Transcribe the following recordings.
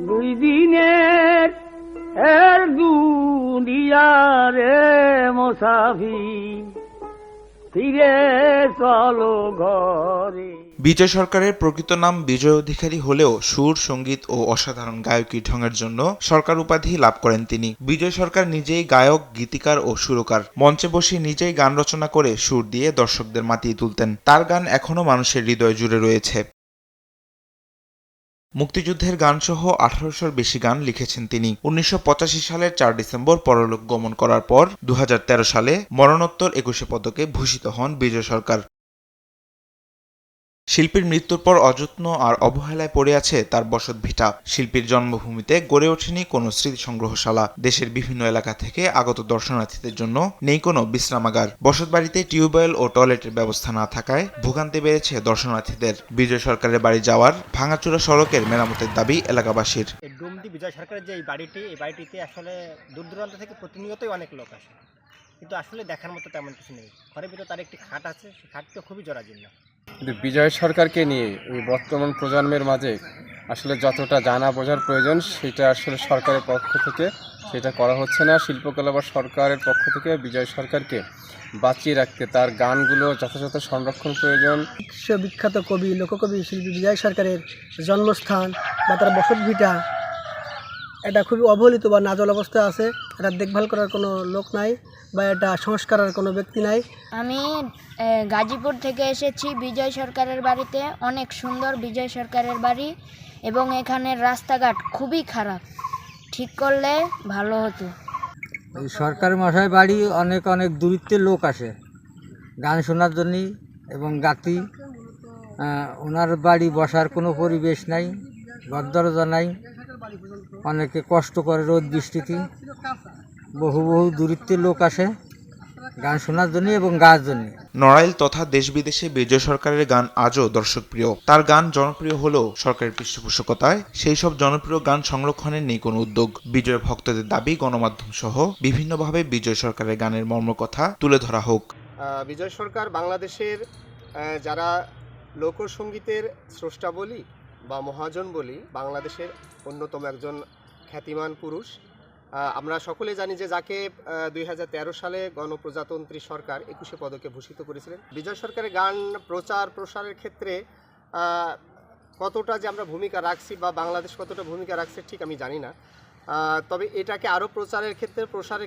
দুই দিনের দুনিয়ারে মুসাফির ফিরে চলো ঘরে। বিজয় সরকারের প্রকৃত নাম বিজয় অধিকারী হলেও সুর, সঙ্গীত ও অসাধারণ গায়কী ঢঙের জন্য সরকার উপাধি লাভ করেন তিনি। বিজয় সরকার নিজেই গায়ক, গীতিকার ও সুরকার। মঞ্চে বসে নিজেই গান রচনা করে সুর দিয়ে দর্শকদের মাতিয়ে তুলতেন। তার গান এখনো মানুষের হৃদয় জুড়ে রয়েছে। মুক্তিযুদ্ধের গানসহ 1800-র বেশি গান লিখেছেন তিনি। 1985 সালের 4 ডিসেম্বর পরলোক গমন করার পর 2013 সালে মরণোত্তর 21 পদকে ভূষিত হন বিজয় সরকার। শিল্পীর মৃত্যুর পর অযত্ন আর অবহেলায় পড়ে আছে তার বসতভিটা। শিল্পীর জন্মভূমিতে গড়ে ওঠেনি কোনো স্মৃতিসংগ্রহশালা। দেশের বিভিন্ন এলাকা থেকে আগত দর্শনার্থীদের জন্য নেই কোনো বিশ্রামাগার। বসতবাড়িতে টিউবওয়েল ও টয়লেটের ব্যবস্থা না থাকায় ভোগান্তি বেড়েছে দর্শনার্থীদের। বিজয় সরকারের বাড়ি যাওয়ার ভাঙাচোরা সড়কের মেরামতের দাবি এলাকাবাসীর। ডুমডি বিজয় সরকারের যে এই বাড়িটিতে আসলে দূর দূরান্ত থেকে প্রতিনিয়তই অনেক লোক আসে, কিন্তু আসলে দেখার মতো তেমন কিছু নেই। ঘরের ভিতরে তার একটি খাট আছে, সেই খাটটা খুবই জরাজীর্ণ। কিন্তু বিজয় সরকারকে নিয়ে এই বর্তমান প্রজন্মের মাঝে আসলে যতটা জানা বোঝার প্রয়োজন সেটা আসলে সরকারের পক্ষ থেকে সেটা করা হচ্ছে না। শিল্পকলা বা সরকারের পক্ষ থেকে বিজয় সরকারকে বাঁচিয়ে রাখতে তার গানগুলো যথাযথ সংরক্ষণ প্রয়োজন। বিখ্যাত কবি, লোককবি, শিল্পী বিজয় সরকারের জন্মস্থান বা তার বসতভিটা এটা খুবই অবহেলিত বা নাজল অবস্থায় আছে। এটা দেখভাল করার কোনো লোক নাই বা এটা সংস্কারের কোনো ব্যক্তি নাই। আমি গাজীপুর থেকে এসেছি বিজয় সরকারের বাড়িতে। অনেক সুন্দর বিজয় সরকারের বাড়ি এবং এখানের রাস্তাঘাট খুবই খারাপ, ঠিক করলে ভালো হতো। এই সরকার মশাই বাড়ি অনেক অনেক দূরত্বের লোক আসে গান শোনার জন্য এবং গাতি। ওনার বাড়ি বসার কোনো পরিবেশ নাই, ঘর দরজা নাই, অনেকে কষ্ট করে রোদ বৃষ্টিতে। বহু দূরত্বের লোক আসে গান শোনার জন্য এবং গাওয়ার জন্য। নড়াইল তথা দেশ বিদেশে বিজয় সরকারের গান আজও দর্শকপ্রিয়। তার গান জনপ্রিয় হলেও সরকারের পৃষ্ঠপোষকতায় সেই সব জনপ্রিয় গান সংরক্ষণের নেই কোনো উদ্যোগ। বিজয় ভক্তদের দাবি গণমাধ্যম সহ বিভিন্নভাবে বিজয় সরকারের গানের মর্মকথা তুলে ধরা হোক। বিজয় সরকার বাংলাদেশের যারা লোকসঙ্গীতের স্রষ্টা বলি বা মহাজন বলি, বাংলাদেশের অন্যতম একজন খ্যাতিমান পুরুষ। আমরা সকলে জানি যে যাকে 2013 সালে গণপ্রজাতন্ত্রী সরকার 21 পদকে ভূষিত করেছিলেন। বিজয় সরকারের গান প্রচার প্রসারের ক্ষেত্রে কতটা যে আমরা ভূমিকা রাখছি বা বাংলাদেশ কতটা ভূমিকা রাখছে ঠিক আমি জানি না, তবে এটাকে আরও প্রসারের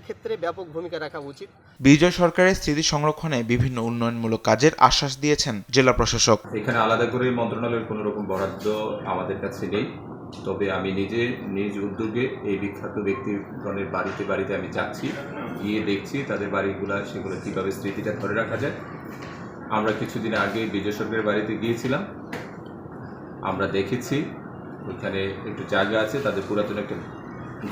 ক্ষেত্রে ব্যাপক ভূমিকা রাখা উচিত। বিজয় সরকারের স্মৃতি সংরক্ষণে বিভিন্ন উন্নয়নমূলক কাজের আশ্বাস দিয়েছেন জেলা প্রশাসক। এখানে আলাদা করে মন্ত্রণালয়ের কোনো রকম বরাদ্দ আমাদের কাছে নেই, তবে আমি নিজ উদ্যোগে এই বিখ্যাত ব্যক্তিগণের বাড়িতে আমি যাচ্ছি, গিয়ে দেখছি তাদের সেগুলো কীভাবে স্মৃতিটা ধরে রাখা যায়। আমরা কিছুদিন আগে বিজয় সরকারের বাড়িতে গিয়েছিলাম, আমরা দেখেছি ওইখানে একটু জায়গা আছে, তাদের পুরাতন একটা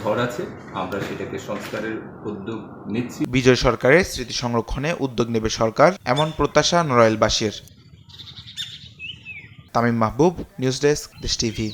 ঘর আছে, আমরা সেটাকে সংস্কারের উদ্যোগ নিচ্ছি। বিজয় সরকারের স্মৃতি সংরক্ষণে উদ্যোগ নেবে সরকার, এমন প্রত্যাশা নড়াইলবাসীর। তামিম মাহবুব, নিউজ ডেস্ক, দেশ টিভি।